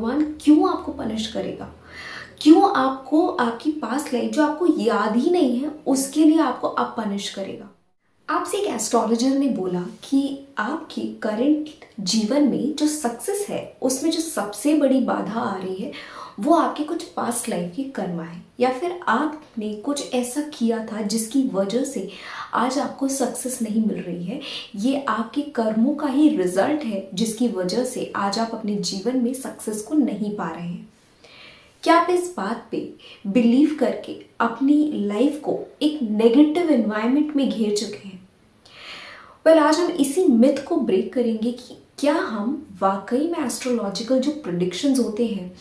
भगवान क्यों आपको पनिश करेगा, क्यों आपको आपकी पास्ट लाइफ जो आपको याद ही नहीं है उसके लिए आपको अब पनिश करेगा। आपसे एक एस्ट्रोलॉजर ने बोला कि आपकी करंट जीवन में जो सक्सेस है उसमें जो सबसे बड़ी बाधा आ रही है वो आपके कुछ पास्ट लाइफ की कर्मा है, या फिर आपने कुछ ऐसा किया था जिसकी वजह से आज आपको सक्सेस नहीं मिल रही है। ये आपके कर्मों का ही रिजल्ट है जिसकी वजह से आज आप अपने जीवन में सक्सेस को नहीं पा रहे हैं। क्या आप इस बात पे बिलीव करके अपनी लाइफ को एक नेगेटिव एनवायरनमेंट में घेर चुके हैं? आज हम इसी मिथ को ब्रेक करेंगे कि क्या हम वाकई में एस्ट्रोलॉजिकल जो प्रेडिक्शंस होते हैं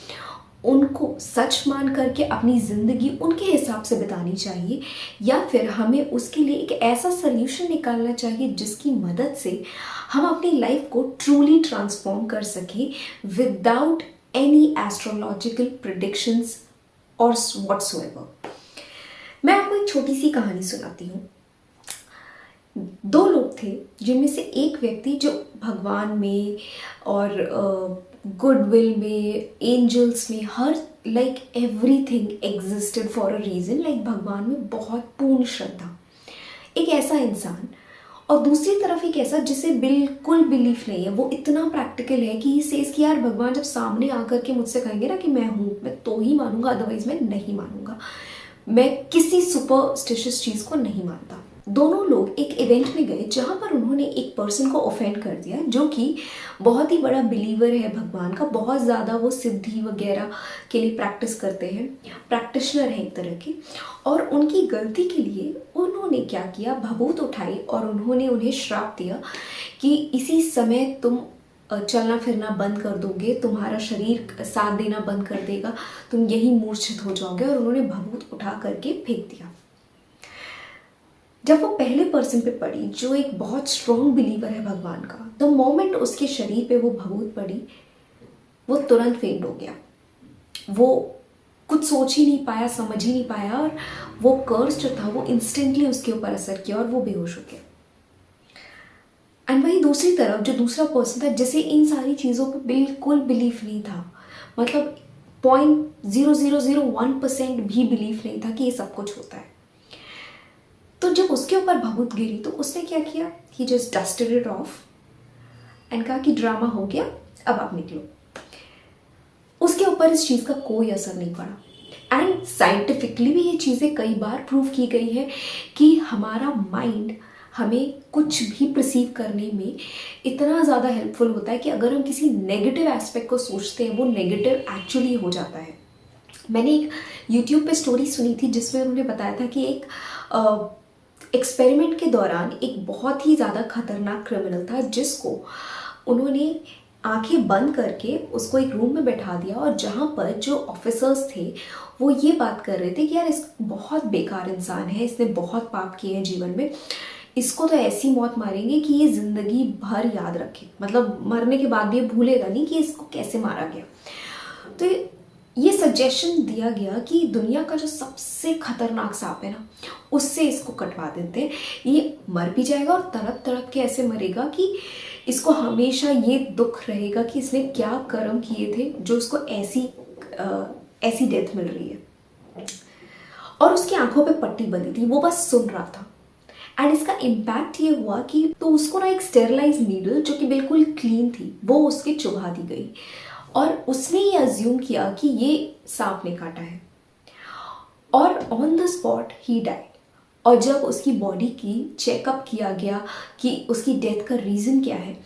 उनको सच मान करके अपनी ज़िंदगी उनके हिसाब से बितानी चाहिए, या फिर हमें उसके लिए एक ऐसा सोल्यूशन निकालना चाहिए जिसकी मदद से हम अपनी लाइफ को ट्रूली ट्रांसफॉर्म कर सकें विदाउट एनी एस्ट्रोलॉजिकल प्रेडिक्शंस और व्हाट्सोएवर। मैं आपको एक छोटी सी कहानी सुनाती हूँ। दो लोग थे जिनमें से एक व्यक्ति जो भगवान में और गुडविल में, एंजल्स में, her everything existed for a reason, भगवान में बहुत पूर्ण श्रद्धा, एक ऐसा इंसान। और दूसरी तरफ एक ऐसा जिसे बिल्कुल बिलीफ नहीं है, वो इतना प्रैक्टिकल है कि ही सेज कि यार भगवान जब सामने आकर के मुझसे कहेंगे ना कि मैं हूँ, मैं तो ही मानूंगा, अदरवाइज मैं नहीं मानूंगा, मैं किसी सुपरस्टिशियस चीज़ को नहीं मानता। दोनों लोग एक इवेंट में गए जहाँ पर उन्होंने एक पर्सन को ऑफेंड कर दिया जो कि बहुत ही बड़ा बिलीवर है भगवान का, बहुत ज़्यादा वो सिद्धि वगैरह के लिए प्रैक्टिस करते हैं, प्रैक्टिशनर हैं एक तरह के। और उनकी गलती के लिए उन्होंने क्या किया, भभूत उठाई और उन्होंने उन्हें श्राप दिया कि इसी समय तुम चलना फिरना बंद कर दोगे, तुम्हारा शरीर साथ देना बंद कर देगा, तुम यही मूर्छित हो जाओगे। और उन्होंने भभूत उठा करके फेंक दिया। जब वो पहले पर्सन पे पड़ी जो एक बहुत स्ट्रॉन्ग बिलीवर है भगवान का, द मोमेंट उसके शरीर पे वो भभूत पड़ी वो तुरंत फेंट हो गया। वो कुछ सोच ही नहीं पाया, समझ ही नहीं पाया, और वो कर्स जो था वो इंस्टेंटली उसके ऊपर असर किया और वो बेहोश हो गया। एंड वही दूसरी तरफ जो दूसरा पर्सन था जिसे इन सारी चीज़ों पे बिल्कुल बिलीफ नहीं था, 0.0001% भी बिलीफ नहीं था कि ये सब कुछ होता है। तो जब उसके ऊपर भभूत गिरी तो उसने क्या किया, he just dusted it off and कहा कि ड्रामा हो गया, अब आप निकलो। उसके ऊपर इस चीज़ का कोई असर नहीं पड़ा। एंड साइंटिफिकली भी ये चीज़ें कई बार प्रूव की गई है कि हमारा माइंड हमें कुछ भी परसीव करने में इतना ज़्यादा हेल्पफुल होता है कि अगर हम किसी नेगेटिव एस्पेक्ट को सोचते हैं वो नेगेटिव एक्चुअली हो जाता है। मैंने एक यूट्यूब पे स्टोरी सुनी थी जिसमें उन्होंने बताया था कि एक एक्सपेरिमेंट के दौरान एक बहुत ही ज़्यादा खतरनाक क्रिमिनल था जिसको उन्होंने आंखें बंद करके उसको एक रूम में बैठा दिया, और जहाँ पर जो ऑफिसर्स थे वो ये बात कर रहे थे कि यार इस बहुत बेकार इंसान है, इसने बहुत पाप किए हैं जीवन में, इसको तो ऐसी मौत मारेंगे कि ये ज़िंदगी भर याद रखे, मरने के बाद भी ये भूलेगा नहीं कि इसको कैसे मारा गया। तो ये सजेशन दिया गया कि दुनिया का जो सबसे खतरनाक सांप है ना उससे इसको कटवा देते हैं, ये मर भी जाएगा और तड़प तड़प के ऐसे मरेगा कि इसको हमेशा ये दुख रहेगा कि इसने क्या कर्म किए थे जो उसको ऐसी डेथ मिल रही है। और उसकी आंखों पे पट्टी बंधी थी, वो बस सुन रहा था। एंड इसका इम्पैक्ट ये हुआ कि तो उसको ना एक स्टेरलाइज नीडल जो कि बिल्कुल क्लीन थी वो उसके चुभा दी गई, और उसने ये अज्यूम किया कि ये सांप ने काटा है, और on the spot he died. और जब उसकी बॉडी की चेकअप किया गया कि उसकी डेथ का रीज़न क्या है,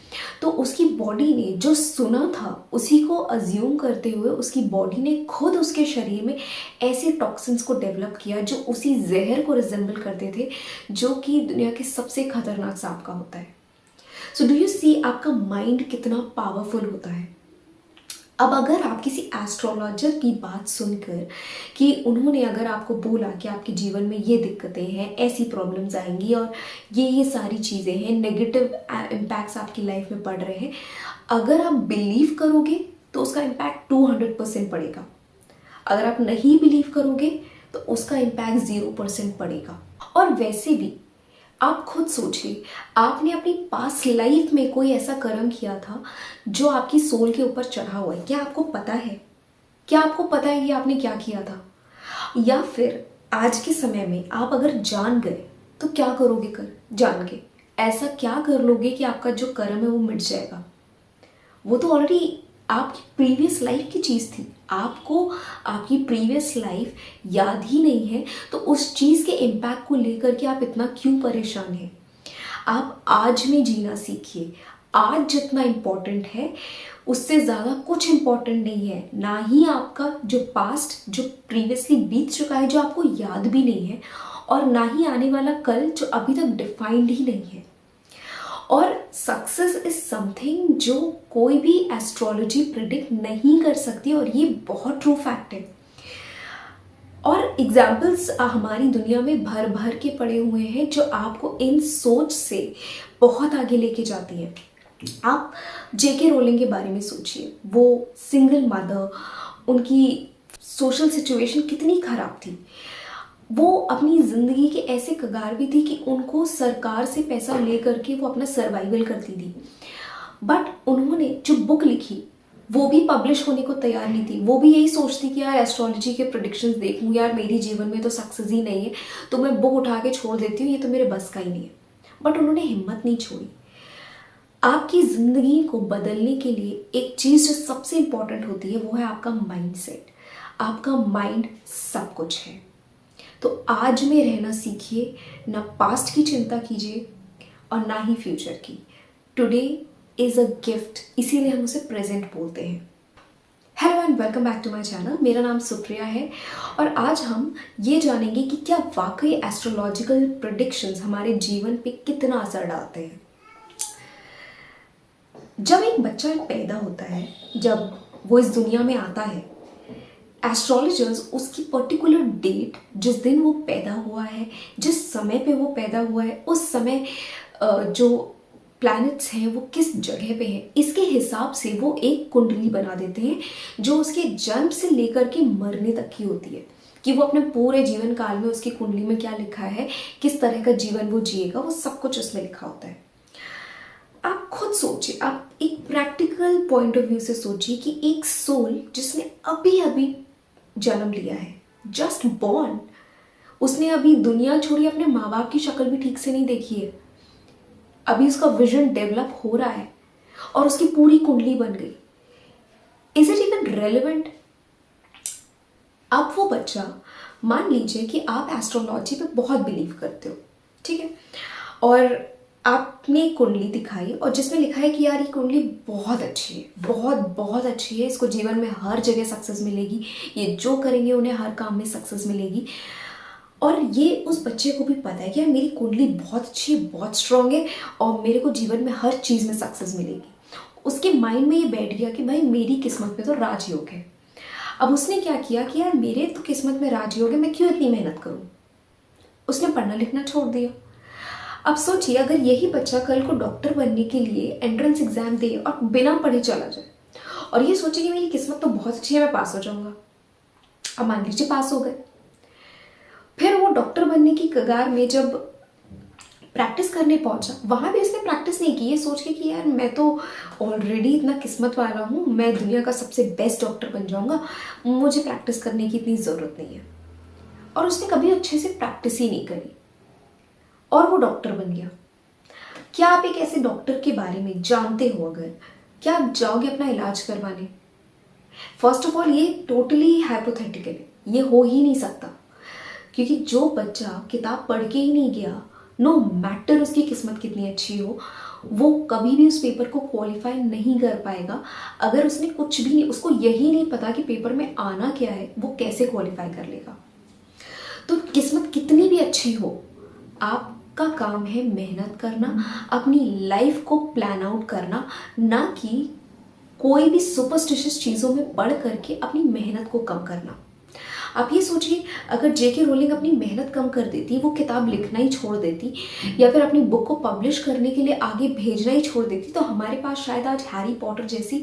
तो उसकी बॉडी ने जो सुना था उसी को अज्यूम करते हुए उसकी बॉडी ने खुद उसके शरीर में ऐसे टॉक्सिन्स को डेवलप किया जो उसी जहर को रिजेंबल करते थे जो कि दुनिया के सबसे खतरनाक सांप का होता है। सो डू यू सी आपका माइंड कितना पावरफुल होता है। अब अगर आप किसी एस्ट्रोलॉजर की बात सुनकर कि उन्होंने अगर आपको बोला कि आपके जीवन में ये दिक्कतें हैं, ऐसी प्रॉब्लम्स आएंगी और ये सारी चीज़ें हैं, नेगेटिव इम्पैक्ट्स आपकी लाइफ में पड़ रहे हैं, अगर आप बिलीव करोगे तो उसका इम्पैक्ट 200% पड़ेगा। अगर आप नहीं बिलीव करोगे तो उसका इम्पैक्ट 0% पड़ेगा। और वैसे भी आप खुद सोचिए, आपने अपनी पास्ट लाइफ में कोई ऐसा कर्म किया था जो आपकी सोल के ऊपर चढ़ा हुआ है? क्या आपको पता है? क्या आपको पता है कि आपने क्या किया था? या फिर आज के समय में आप अगर जान गए तो क्या करोगे? कर जान के ऐसा क्या कर लोगे कि आपका जो कर्म है वो मिट जाएगा? वो तो ऑलरेडी आपकी प्रीवियस लाइफ की चीज़ थी, आपको आपकी प्रीवियस लाइफ याद ही नहीं है, तो उस चीज़ के इम्पैक्ट को लेकर के आप इतना क्यों परेशान हैं? आप आज में जीना सीखिए। आज जितना इम्पोर्टेंट है उससे ज़्यादा कुछ इम्पोर्टेंट नहीं है। ना ही आपका जो पास्ट, जो प्रीवियसली बीत चुका है, जो आपको याद भी नहीं है, और ना ही आने वाला कल जो अभी तक डिफाइंड ही नहीं है। और सक्सेस इज समथिंग जो कोई भी एस्ट्रोलॉजी प्रिडिक्ट नहीं कर सकती, और ये बहुत ट्रू फैक्ट है। और एग्जाम्पल्स हमारी दुनिया में भर भर के पड़े हुए हैं जो आपको इन सोच से बहुत आगे लेके जाती हैं। आप जेके रोलिंग के बारे में सोचिए, वो सिंगल मदर, उनकी सोशल सिचुएशन कितनी खराब थी। वो अपनी ज़िंदगी के ऐसे कगार भी थी कि उनको सरकार से पैसा ले करके वो अपना सर्वाइवल करती थी। बट उन्होंने जो बुक लिखी वो भी पब्लिश होने को तैयार नहीं थी। वो भी यही सोचती कि यार एस्ट्रोलॉजी के प्रेडिक्शंस देखूँ, यार मेरी जीवन में तो सक्सेस ही नहीं है, तो मैं बुक उठा के छोड़ देती हूँ, ये तो मेरे बस का ही नहीं है। बट उन्होंने हिम्मत नहीं छोड़ी। आपकी ज़िंदगी को बदलने के लिए एक चीज़ जो सबसे इम्पॉर्टेंट होती है वो है आपका माइंडसेट। आपका माइंड सब कुछ है। तो आज में रहना सीखिए, ना पास्ट की चिंता कीजिए और ना ही फ्यूचर की। टुडे इज़ अ गिफ्ट, इसीलिए हम उसे प्रेजेंट बोलते हैं। Hello and welcome back to my channel. मेरा नाम सुप्रिया है और आज हम ये जानेंगे कि क्या वाकई एस्ट्रोलॉजिकल प्रेडिक्शंस हमारे जीवन पे कितना असर डालते हैं। जब एक बच्चा पैदा होता है, जब वो इस दुनिया में आता है, एस्ट्रोलॉजर्स उसकी पर्टिकुलर डेट, जिस दिन वो पैदा हुआ है, जिस समय पे वो पैदा हुआ है, उस समय जो प्लैनेट्स हैं वो किस जगह पे हैं, इसके हिसाब से वो एक कुंडली बना देते हैं जो उसके जन्म से लेकर के मरने तक की होती है, कि वो अपने पूरे जीवन काल में उसकी कुंडली में क्या लिखा है, किस तरह का जीवन वो जिएगा, वो सब कुछ उसमें लिखा होता है। आप खुद सोचिए, आप एक प्रैक्टिकल पॉइंट ऑफ व्यू से सोचिए कि एक सोल जिसने अभी अभी जन्म लिया है, जस्ट बॉर्न, उसने अभी दुनिया छोड़ी, अपने माँ बाप की शक्ल भी ठीक से नहीं देखी है, अभी उसका विजन डेवलप हो रहा है और उसकी पूरी कुंडली बन गई। Is it even relevant? अब वो बच्चा, मान लीजिए कि आप एस्ट्रोलॉजी पे बहुत बिलीव करते हो, ठीक है, और आपने कुंडली दिखाई और जिसमें लिखा है कि यार ये कुंडली बहुत अच्छी है, बहुत बहुत अच्छी है, इसको जीवन में हर जगह सक्सेस मिलेगी, ये जो करेंगे उन्हें हर काम में सक्सेस मिलेगी। और ये उस बच्चे को भी पता है कि यार मेरी कुंडली बहुत अच्छी है, बहुत स्ट्रांग है और मेरे को जीवन में हर चीज़ में सक्सेस मिलेगी। उसके माइंड में ये बैठ गया कि भाई मेरी किस्मत में तो राजयोग है। अब उसने क्या किया कि यार मेरे तो किस्मत में राजयोग है, मैं क्यों इतनी मेहनत करूँ? उसने पढ़ना लिखना छोड़ दिया। अब सोचिए, अगर यही बच्चा कल को डॉक्टर बनने के लिए एंट्रेंस एग्जाम दे और बिना पढ़े चला जाए और ये सोचे कि मेरी किस्मत तो बहुत अच्छी है, मैं पास हो जाऊंगा। अब मान लीजिए पास हो गए, फिर वो डॉक्टर बनने की कगार में जब प्रैक्टिस करने पहुंचा, वहां भी उसने प्रैक्टिस नहीं की, ये सोच के कि यार मैं तो ऑलरेडी इतना किस्मत वाला हूँ, मैं दुनिया का सबसे बेस्ट डॉक्टर बन जाऊंगा, मुझे प्रैक्टिस करने की इतनी ज़रूरत नहीं है। और उसने कभी अच्छे से प्रैक्टिस ही नहीं करी और वो डॉक्टर बन गया। क्या आप एक ऐसे डॉक्टर के बारे में जानते हो? अगर क्या आप जाओगे अपना इलाज करवाने? फर्स्ट ऑफ ऑल ये टोटली हाइपोथेटिकल है, ये हो ही नहीं सकता, क्योंकि जो बच्चा किताब पढ़ के ही नहीं गया, नो मैटर उसकी किस्मत कितनी अच्छी हो, वो कभी भी उस पेपर को क्वालिफाई नहीं कर पाएगा। अगर उसने कुछ भी नहीं, उसको यही नहीं पता कि पेपर में आना क्या है, वो कैसे क्वालिफाई कर लेगा? तो किस्मत कितनी भी अच्छी हो, आपका काम है मेहनत करना, अपनी लाइफ को प्लान आउट करना, ना कि कोई भी सुपरस्टिशियस चीज़ों में पढ़ करके अपनी मेहनत को कम करना। आप ये सोचिए, अगर जेके रोलिंग अपनी मेहनत कम कर देती, वो किताब लिखना ही छोड़ देती या फिर अपनी बुक को पब्लिश करने के लिए आगे भेजना ही छोड़ देती, तो हमारे पास शायद आज हैरी पॉटर जैसी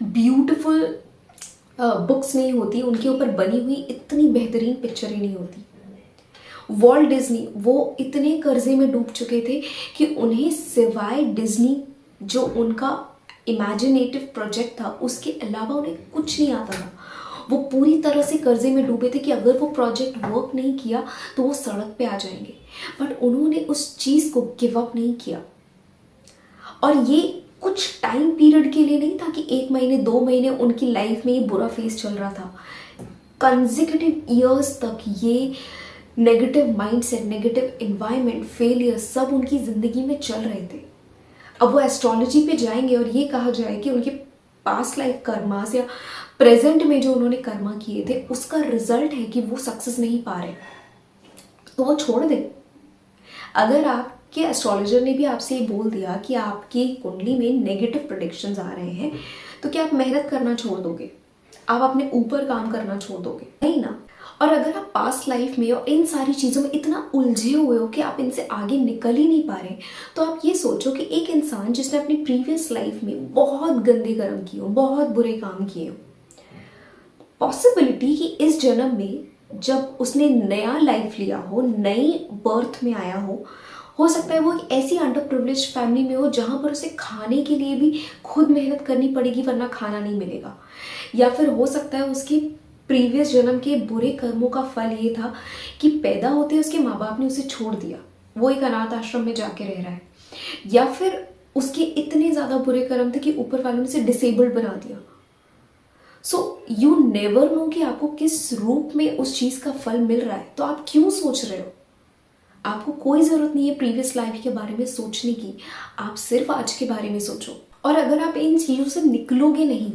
ब्यूटीफुल बुक्स नहीं होती, उनके ऊपर बनी हुई इतनी बेहतरीन पिक्चरें नहीं होती। वॉल्ट डिज्नी वो इतने कर्जे में डूब चुके थे कि उन्हें सिवाय डिज्नी जो उनका इमेजिनेटिव प्रोजेक्ट था उसके अलावा उन्हें कुछ नहीं आता था। वो पूरी तरह से कर्जे में डूबे थे कि अगर वो प्रोजेक्ट वर्क नहीं किया तो वो सड़क पे आ जाएंगे, बट उन्होंने उस चीज़ को गिव अप नहीं किया। और ये कुछ टाइम पीरियड के लिए नहीं था कि 1 महीने 2 महीने उनकी लाइफ में ये बुरा फेस चल रहा था। कंसेक्यूटिव ईयर्स तक ये negative mindset, negative environment, failure सब उनकी ज़िंदगी में चल रहे थे। अब वो एस्ट्रोलॉजी पे जाएंगे और ये कहा जाए कि उनके पास्ट लाइफ कर्मास या प्रेजेंट में जो उन्होंने कर्मा किए थे उसका रिजल्ट है कि वो सक्सेस नहीं पा रहे, तो वो छोड़ दें। अगर आपके एस्ट्रोलॉजर ने भी आपसे ये बोल दिया कि आपकी कुंडली में नेगेटिव प्रेडिक्शंस आ रहे हैं, तो क्या आप मेहनत करना छोड़ दोगे? आप अपने ऊपर काम करना छोड़ दोगे? नहीं ना। और अगर आप पास्ट लाइफ में और इन सारी चीज़ों में इतना उलझे हुए हो कि आप इनसे आगे निकल ही नहीं पा रहे, तो आप ये सोचो कि एक इंसान जिसने अपनी प्रीवियस लाइफ में बहुत गंदे कर्म किए हो, बहुत बुरे काम किए हो, पॉसिबिलिटी कि इस जन्म में जब उसने नया लाइफ लिया हो, नई बर्थ में आया हो सकता है वो एक ऐसी अंडर प्रिविलेज फैमिली में हो जहाँ पर उसे खाने के लिए भी खुद मेहनत करनी पड़ेगी वरना खाना नहीं मिलेगा। या फिर हो सकता है उसकी प्रीवियस जन्म के बुरे कर्मों का फल ये था कि पैदा होते उसके माँ बाप ने उसे छोड़ दिया, वो एक अनाथ आश्रम में जाके रह रहा है। या फिर उसके इतने ज़्यादा बुरे कर्म थे कि ऊपर वालों ने उसे डिसेबल्ड बना दिया। सो यू नेवर नो कि आपको किस रूप में उस चीज़ का फल मिल रहा है, तो आप क्यों सोच रहे हो? आपको कोई ज़रूरत नहीं है प्रीवियस लाइफ के बारे में सोचने की, आप सिर्फ आज के बारे में सोचो। और अगर आप इन चीज़ों से निकलोगे नहीं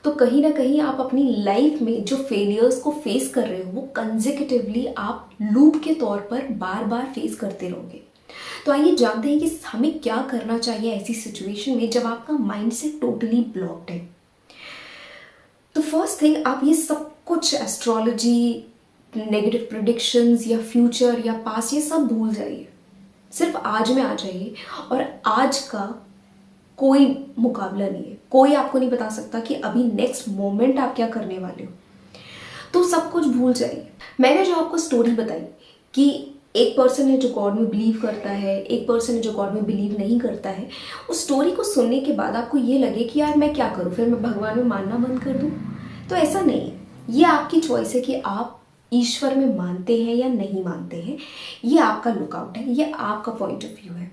तो कहीं ना कहीं आप अपनी लाइफ में जो फेलियर्स को फेस कर रहे हो वो कंसेक्यूटिवली आप लूप के तौर पर बार बार फेस करते रहोगे। तो आइए जानते हैं कि हमें क्या करना चाहिए ऐसी सिचुएशन में जब आपका माइंडसेट टोटली ब्लॉक्ड है। तो फर्स्ट थिंग, आप ये सब कुछ एस्ट्रोलॉजी, नेगेटिव प्रेडिक्शंस या फ्यूचर या पास्ट ये सब भूल जाइए, सिर्फ आज में आ जाइए। और आज का कोई मुकाबला नहीं है, कोई आपको नहीं बता सकता कि अभी नेक्स्ट मोमेंट आप क्या करने वाले हो, तो सब कुछ भूल जाइए। मैंने जो आपको स्टोरी बताई कि एक पर्सन है जो गॉड में बिलीव करता है, एक पर्सन है जो गॉड में बिलीव नहीं करता है, उस स्टोरी को सुनने के बाद आपको ये लगे कि यार मैं क्या करूँ, फिर मैं भगवान में मानना बंद कर दूँ, तो ऐसा नहीं है। ये आपकी चॉइस है कि आप ईश्वर में मानते हैं या नहीं मानते हैं, ये आपका लुकआउट है, ये आपका पॉइंट ऑफ व्यू है।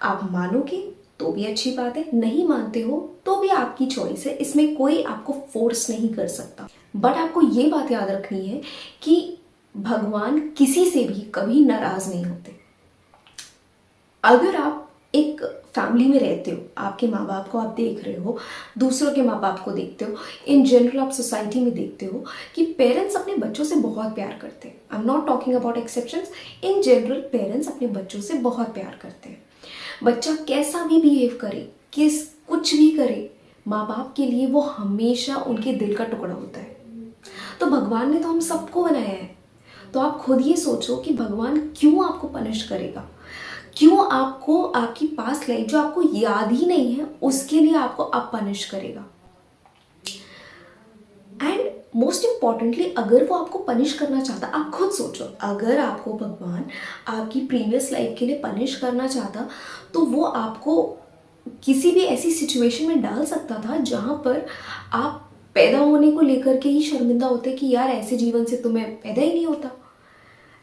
आप मानोगे तो भी अच्छी बात है, नहीं मानते हो तो भी आपकी चॉइस है, इसमें कोई आपको फोर्स नहीं कर सकता। बट आपको ये बात याद रखनी है कि भगवान किसी से भी कभी नाराज नहीं होते। अगर आप एक फैमिली में रहते हो, आपके माँ बाप को आप देख रहे हो, दूसरों के माँ बाप को देखते हो, इन जनरल आप सोसाइटी में देखते हो कि पेरेंट्स अपने बच्चों से बहुत प्यार करते हैं। I am not talking about exceptions, in general parents अपने बच्चों से बहुत प्यार करते हैं। बच्चा कैसा भी बिहेव करे, कुछ भी करे, माँ बाप के लिए वो हमेशा उनके दिल का टुकड़ा होता है। तो भगवान ने तो हम सबको बनाया है, तो आप खुद ये सोचो कि भगवान क्यों आपको पनिश करेगा, क्यों आपको आपकी पास्ट लाइफ जो आपको याद ही नहीं है उसके लिए आपको अब पनिश करेगा। एंड मोस्ट इम्पॉर्टेंटली, अगर वो आपको पनिश करना चाहता, आप खुद सोचो, अगर आपको भगवान आपकी प्रीवियस लाइफ के लिए पनिश करना चाहता तो वो आपको किसी भी ऐसी सिचुएशन में डाल सकता था जहाँ पर आप पैदा होने को लेकर के ही शर्मिंदा होते कि यार ऐसे जीवन से तो मैं पैदा ही नहीं होता।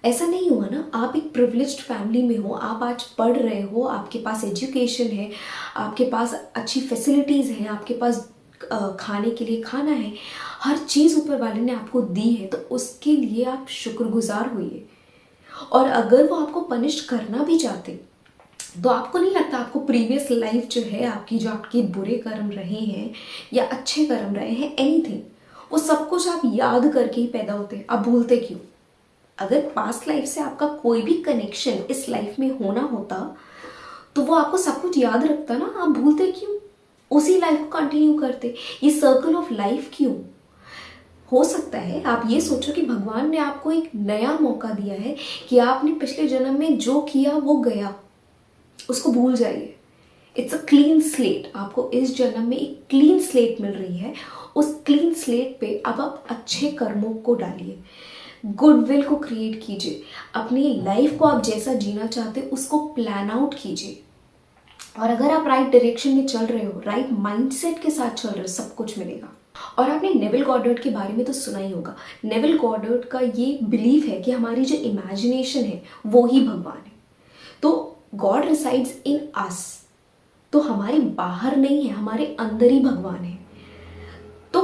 ऐसा नहीं हुआ ना, आप एक प्रिविलेज्ड फैमिली में हो, आप आज पढ़ रहे हो, आपके पास एजुकेशन है, आपके पास अच्छी फैसिलिटीज़ हैं, आपके पास खाने के लिए खाना है, हर चीज़ ऊपर वाले ने आपको दी है, तो उसके लिए आप शुक्रगुजार होइए। और अगर वो आपको पनिश करना भी चाहते तो आपको नहीं लगता आपको प्रीवियस लाइफ जो है आपकी, जो आपके बुरे कर्म रहे हैं या अच्छे कर्म रहे हैं, एनीथिंग, वो सब कुछ आप याद करके ही पैदा होते, आप भूलते क्यों? अगर पास्ट लाइफ से आपका कोई भी कनेक्शन इस लाइफ में होना होता तो वो आपको सब कुछ याद रखता ना, आप भूलते क्यों? उसी लाइफ को कंटिन्यू करते, ये सर्कल ऑफ लाइफ क्यों? हो सकता है आप ये सोचो कि भगवान ने आपको एक नया मौका दिया है कि आपने पिछले जन्म में जो किया वो गया, उसको भूल जाइए। इट्स अ क्लीन स्लेट, आपको इस जन्म में एक क्लीन स्लेट मिल रही है, उस क्लीन स्लेट पे अब आप अच्छे कर्मों को डालिए। गुडविल को क्रिएट कीजिए, अपनी लाइफ को आप जैसा जीना चाहते हो उसको प्लान आउट कीजिए। और अगर आप राइट डायरेक्शन में चल रहे हो, राइट माइंडसेट के साथ चल रहे हो, सब कुछ मिलेगा। और आपने नेविल गॉडर्ड के बारे में तो सुना ही होगा। नेविल गॉडर्ड का ये बिलीफ है कि हमारी जो इमेजिनेशन है वो ही भगवान है। तो गॉड रिसाइड्स इन अस, तो हमारे बाहर नहीं है, हमारे अंदर ही भगवान है। तो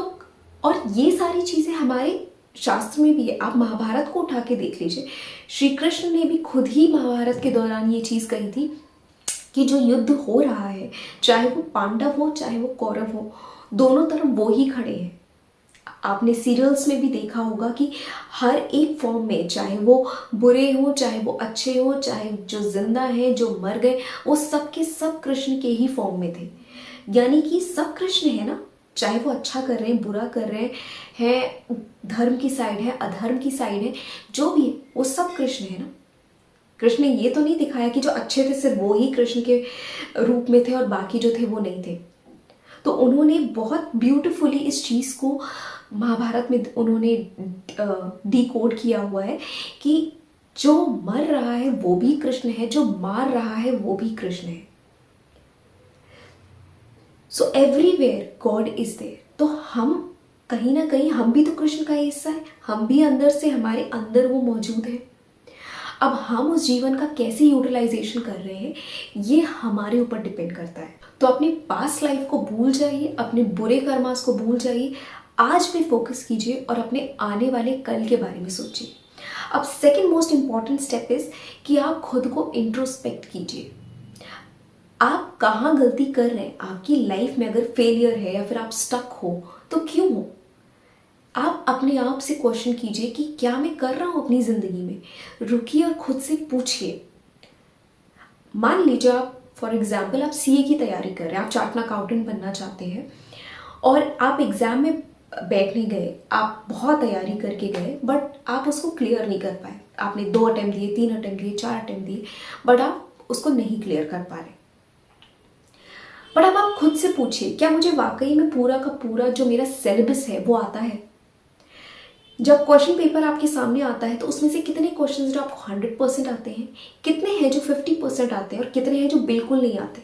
और ये सारी चीज़ें हमारे शास्त्र में भी है। आप महाभारत को उठा के देख लीजिए, श्री कृष्ण ने भी खुद ही महाभारत के दौरान ये चीज़ कही थी कि जो युद्ध हो रहा है, चाहे वो पांडव हो चाहे वो कौरव हो, दोनों तरफ वो ही खड़े हैं। आपने सीरियल्स में भी देखा होगा कि हर एक फॉर्म में, चाहे वो बुरे हो चाहे वो अच्छे हो, चाहे जो जिंदा हैं जो मर गए, वो सब के सब कृष्ण के ही फॉर्म में थे। यानी कि सब कृष्ण है ना, चाहे वो अच्छा कर रहे हैं बुरा कर रहे हैं, धर्म की साइड है अधर्म की साइड है, जो भी है वो सब कृष्ण है ना। कृष्ण ने ये तो नहीं दिखाया कि जो अच्छे थे सिर्फ वो ही कृष्ण के रूप में थे और बाकी जो थे वो नहीं थे। तो उन्होंने बहुत ब्यूटीफुली इस चीज़ को महाभारत में उन्होंने डिकोड किया हुआ है कि जो मर रहा है वो भी कृष्ण है, जो मार रहा है वो भी कृष्ण है। So everywhere God is there. तो हम कहीं ना कहीं, हम भी तो कृष्ण का हिस्सा है, हम भी अंदर से, हमारे अंदर वो मौजूद है। अब हम उस जीवन का कैसे यूटिलाइजेशन कर रहे हैं ये हमारे ऊपर डिपेंड करता है। तो अपनी पास्ट लाइफ को भूल जाइए, अपने बुरे कर्मास को भूल जाइए, आज पे फोकस कीजिए और अपने आने वाले कल के बारे में सोचिए। अब second most important step is कि आप खुद को इंट्रोस्पेक्ट कीजिए। आप कहाँ गलती कर रहे हैं, आपकी लाइफ में अगर फेलियर है या फिर आप स्टक हो तो क्यों हो। आप अपने आप से क्वेश्चन कीजिए कि क्या मैं कर रहा हूं अपनी जिंदगी में। रुकिए और खुद से पूछिए। मान लीजिए आप फॉर एग्जाम्पल आप सीए की तैयारी कर रहे हैं, आप चार्टर्ड अकाउंटेंट बनना चाहते हैं और आप एग्जाम में बैठने गए, आप बहुत तैयारी करके गए बट आप उसको क्लियर नहीं कर पाए। आपने 2 अटेम्प्ट दिए, 3 अटेम्प्ट दिए, 4 अटेम्प्ट दिए बट आप उसको नहीं क्लियर कर पा रहे। बट अब आप खुद से पूछिए, क्या मुझे वाकई में पूरा का पूरा जो मेरा सिलेबस है वो आता है। जब क्वेश्चन पेपर आपके सामने आता है तो उसमें से कितने क्वेश्चंस जो आपको 100% आते हैं, कितने हैं जो 50% आते हैं और कितने हैं जो बिल्कुल नहीं आते।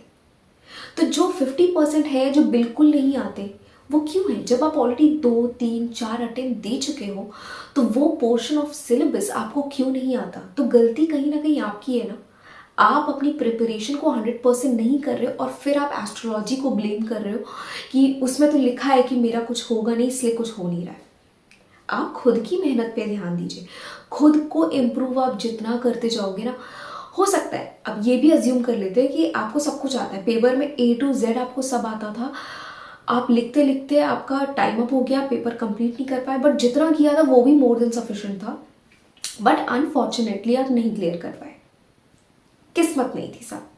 तो जो 50% है जो बिल्कुल नहीं आते वो क्यों है। जब आप ऑलरेडी 2, 3, 4 अटेम्प्ट दे चुके हो तो वो पोर्शन ऑफ सिलेबस आपको क्यों नहीं आता। तो गलती कहीं ना कहीं आपकी है ना। आप अपनी प्रिपरेशन को 100% नहीं कर रहे हो और फिर आप एस्ट्रोलॉजी को ब्लेम कर रहे हो कि उसमें तो लिखा है कि मेरा कुछ होगा नहीं इसलिए कुछ हो नहीं रहा है। आप खुद की मेहनत पे ध्यान दीजिए। खुद को इम्प्रूव आप जितना करते जाओगे ना, हो सकता है अब ये भी अज्यूम कर लेते हैं कि आपको सब कुछ आता है, पेपर में A to Z आपको सब आता था, आप लिखते लिखते आपका टाइम अप हो गया, पेपर कंप्लीट नहीं कर पाए, बट जितना किया था वो भी मोर देन सफिशिएंट था, बट अनफॉर्चुनेटली आप नहीं क्लियर कर पाए, किस्मत नहीं थी साहब।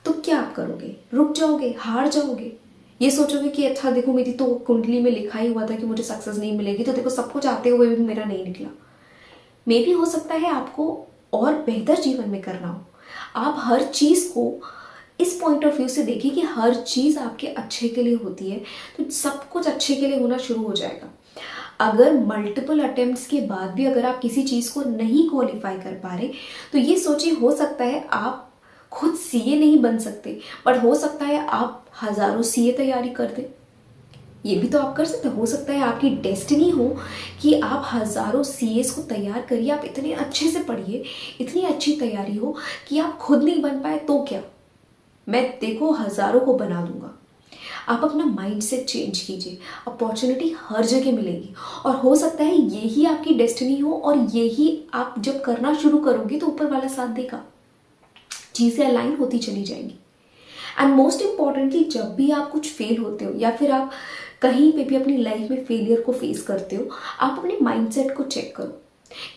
तो क्या आप करोगे, रुक जाओगे, हार जाओगे, ये सोचोगे कि अच्छा देखो मेरी तो कुंडली में लिखा ही हुआ था कि मुझे सक्सेस नहीं मिलेगी, तो देखो सब कुछ आते हुए भी मेरा नहीं निकला। मे भी हो सकता है आपको और बेहतर जीवन में करना हो। आप हर चीज़ को इस पॉइंट ऑफ व्यू से देखिए कि हर चीज़ आपके अच्छे के लिए होती है, तो सब कुछ अच्छे के लिए होना शुरू हो जाएगा। अगर मल्टीपल अटेम्प्ट्स के बाद भी अगर आप किसी चीज़ को नहीं क्वालिफाई कर पा रहे तो ये सोचिए, हो सकता है आप खुद सीए नहीं बन सकते बट हो सकता है आप हजारों सीए तैयारी कर दें। ये भी तो आप कर सकते हो सकता है आपकी डेस्टिनी हो कि आप हजारों सीएस को तैयार करिए, आप इतने अच्छे से पढ़िए, इतनी अच्छी तैयारी हो कि आप खुद नहीं बन पाए तो क्या, मैं देखो हजारों को बना दूंगा। आप अपना माइंडसेट चेंज कीजिए, अपॉर्चुनिटी हर जगह मिलेगी और हो सकता है यही आपकी डेस्टिनी हो और यही आप जब करना शुरू करोगे तो ऊपर वाला साथ देगा, चीज़ें अलाइन होती चली जाएंगी। एंड मोस्ट इंपॉर्टेंटली, जब भी आप कुछ फेल होते हो या फिर आप कहीं पे भी अपनी लाइफ में फेलियर को फेस करते हो, आप अपने माइंडसेट को चेक करो।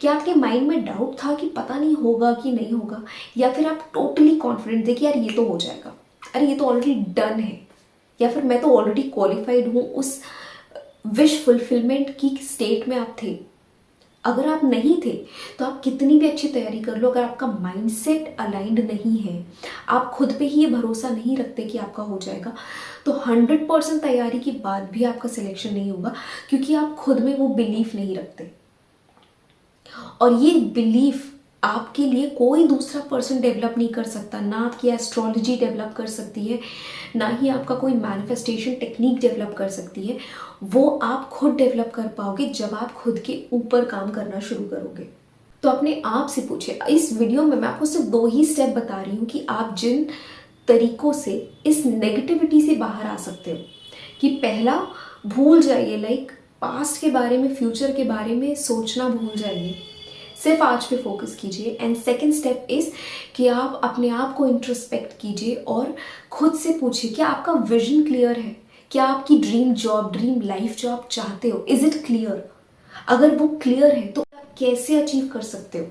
क्या आपके माइंड में डाउट था कि पता नहीं होगा कि नहीं होगा, या फिर आप टोटली कॉन्फिडेंट थे कि यार ये तो हो जाएगा, अरे ये तो ऑलरेडी डन है, या फिर मैं तो ऑलरेडी क्वालिफाइड हूँ, उस विश फुलफिलमेंट की स्टेट में आप थे। अगर आप नहीं थे तो आप कितनी भी अच्छी तैयारी कर लो, अगर आपका माइंडसेट अलाइंड नहीं है, आप खुद पे ही ये भरोसा नहीं रखते कि आपका हो जाएगा, तो 100% तैयारी के बाद भी आपका सिलेक्शन नहीं होगा, क्योंकि आप खुद में वो बिलीफ नहीं रखते। और ये बिलीफ आपके लिए कोई दूसरा पर्सन डेवलप नहीं कर सकता, ना आपकी एस्ट्रोलॉजी डेवलप कर सकती है, ना ही आपका कोई मैनिफेस्टेशन टेक्निक डेवलप कर सकती है। वो आप खुद डेवलप कर पाओगे जब आप खुद के ऊपर काम करना शुरू करोगे। तो अपने आप से पूछे, इस वीडियो में मैं आपको सिर्फ 2 ही स्टेप बता रही हूँ कि आप जिन तरीकों से इस नेगेटिविटी से बाहर आ सकते हो। कि पहला, भूल जाइए, लाइक पास्ट के बारे में, फ्यूचर के बारे में सोचना भूल जाइए, सिर्फ आज पे फोकस कीजिए। एंड सेकंड स्टेप इज कि आप अपने आप को इंट्रोस्पेक्ट कीजिए और खुद से पूछिए क्या आपका विजन क्लियर है, क्या आपकी ड्रीम जॉब, ड्रीम लाइफ जो आप चाहते हो, इज इट क्लियर? अगर वो क्लियर है तो आप कैसे अचीव कर सकते हो।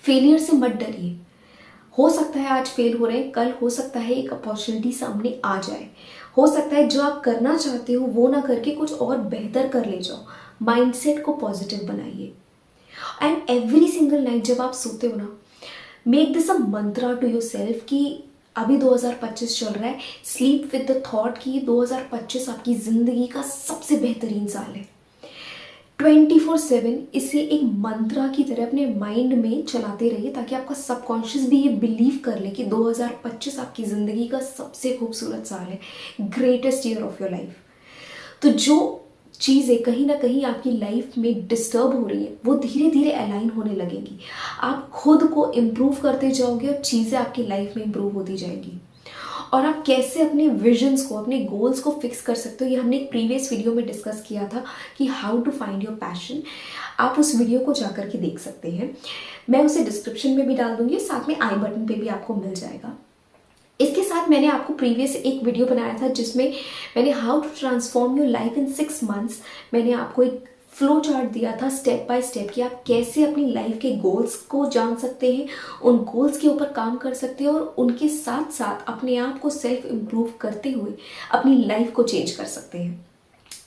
फेलियर से मत डरिए, हो सकता है आज फेल हो रहे हैं, कल हो सकता है एक अपॉर्चुनिटी सामने आ जाए, हो सकता है जो आप करना चाहते हो वो ना करके कुछ और बेहतर कर ले जाओ। माइंडसेट को पॉजिटिव बनाइए। एंड एवरी सिंगल नाइट जब आप सोते हो ना, make this a mantra to yourself कि अभी 2025 चल रहा है, स्लीप विद द थॉट कि 2025 आपकी ज़िंदगी का सबसे बेहतरीन साल है। 24/7 इसे एक मंत्रा की तरह अपने माइंड में चलाते रहिए ताकि आपका सबकॉन्शियस भी ये बिलीव कर ले कि 2025 आपकी ज़िंदगी का सबसे खूबसूरत साल है, greatest year of your life. तो जो चीज़ें कहीं ना कहीं आपकी लाइफ में डिस्टर्ब हो रही हैं वो धीरे धीरे अलाइन होने लगेंगी। आप खुद को इम्प्रूव करते जाओगे और चीज़ें आपकी लाइफ में इम्प्रूव होती जाएंगी। और आप कैसे अपने विजन्स को, अपने गोल्स को फिक्स कर सकते हो, ये हमने एक प्रीवियस वीडियो में डिस्कस किया था कि how to find your passion. आप उस वीडियो को जाकर के देख सकते हैं, मैं उसे डिस्क्रिप्शन में भी डाल दूंगी, साथ में आई बटन पे भी आपको मिल जाएगा। इसके साथ मैंने आपको प्रीवियस एक वीडियो बनाया था जिसमें मैंने how to transform your life in 6 months, मैंने आपको एक फ्लो चार्ट दिया था स्टेप बाय स्टेप कि आप कैसे अपनी लाइफ के गोल्स को जान सकते हैं, उन गोल्स के ऊपर काम कर सकते हैं और उनके साथ साथ अपने आप को सेल्फ इम्प्रूव करते हुए अपनी लाइफ को चेंज कर सकते हैं।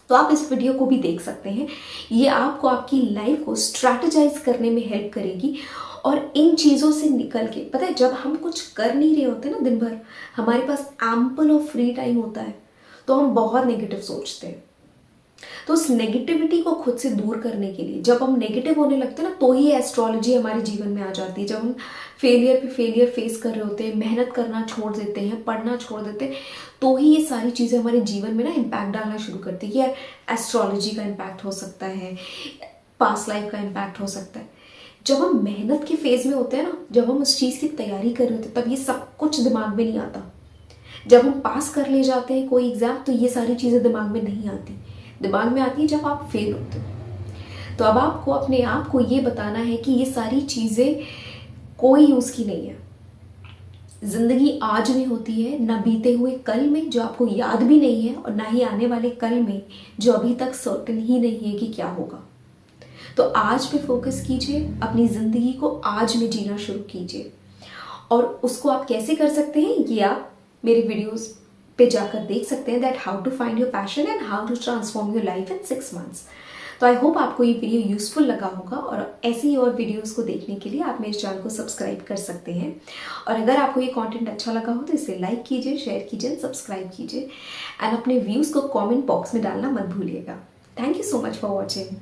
तो आप इस वीडियो को भी देख सकते हैं, ये आपको आपकी लाइफ को स्ट्रैटेजाइज करने में हेल्प करेगी। और इन चीज़ों से निकल के, पता है जब हम कुछ कर नहीं रहे होते ना दिन भर, हमारे पास एम्पल ऑफ फ्री टाइम होता है तो हम बहुत नेगेटिव सोचते हैं। तो उस नेगेटिविटी को खुद से दूर करने के लिए, जब हम नेगेटिव होने लगते हैं ना तो ही एस्ट्रोलॉजी हमारे जीवन में आ जाती है। जब हम फेलियर पे फेलियर फेस कर रहे होते हैं, मेहनत करना छोड़ देते हैं, पढ़ना छोड़ देते हैं, तो ही ये सारी चीज़ें हमारे जीवन में ना इम्पैक्ट डालना शुरू करती है कि यार एस्ट्रोलॉजी का इम्पैक्ट हो सकता है, पास्ट लाइफ का इम्पैक्ट हो सकता है। जब हम मेहनत के फेज में होते हैं ना, जब हम उस चीज़ की तैयारी कर रहे होते हैं, तब ये सब कुछ दिमाग में नहीं आता। जब हम पास कर ले जाते हैं कोई एग्ज़ाम तो ये सारी चीज़ें दिमाग में नहीं आती, दिमाग में आती है जब आप फेल होते हो। तो अब आपको अपने आप को ये बताना है कि ये सारी चीज़ें कोई यूज़ की नहीं है। ज़िंदगी आज में होती है, ना बीते हुए कल में जो आपको याद भी नहीं है, और ना ही आने वाले कल में जो अभी तक सर्टेन ही नहीं है कि क्या होगा। तो आज पे फोकस कीजिए, अपनी ज़िंदगी को आज में जीना शुरू कीजिए। और उसको आप कैसे कर सकते हैं ये आप मेरे वीडियोस पे जाकर देख सकते हैं, that how to find your passion and how to transform your life in 6 months. तो आई होप आपको ये वीडियो यूजफुल लगा होगा, और ऐसे ही और वीडियोस को देखने के लिए आप मेरे चैनल को सब्सक्राइब कर सकते हैं। और अगर आपको ये कंटेंट अच्छा लगा हो तो इसे लाइक कीजिए, शेयर कीजिए, सब्सक्राइब कीजिए एंड अपने व्यूज़ को कमेंट बॉक्स में डालना मत भूलिएगा। Thank you so much for watching.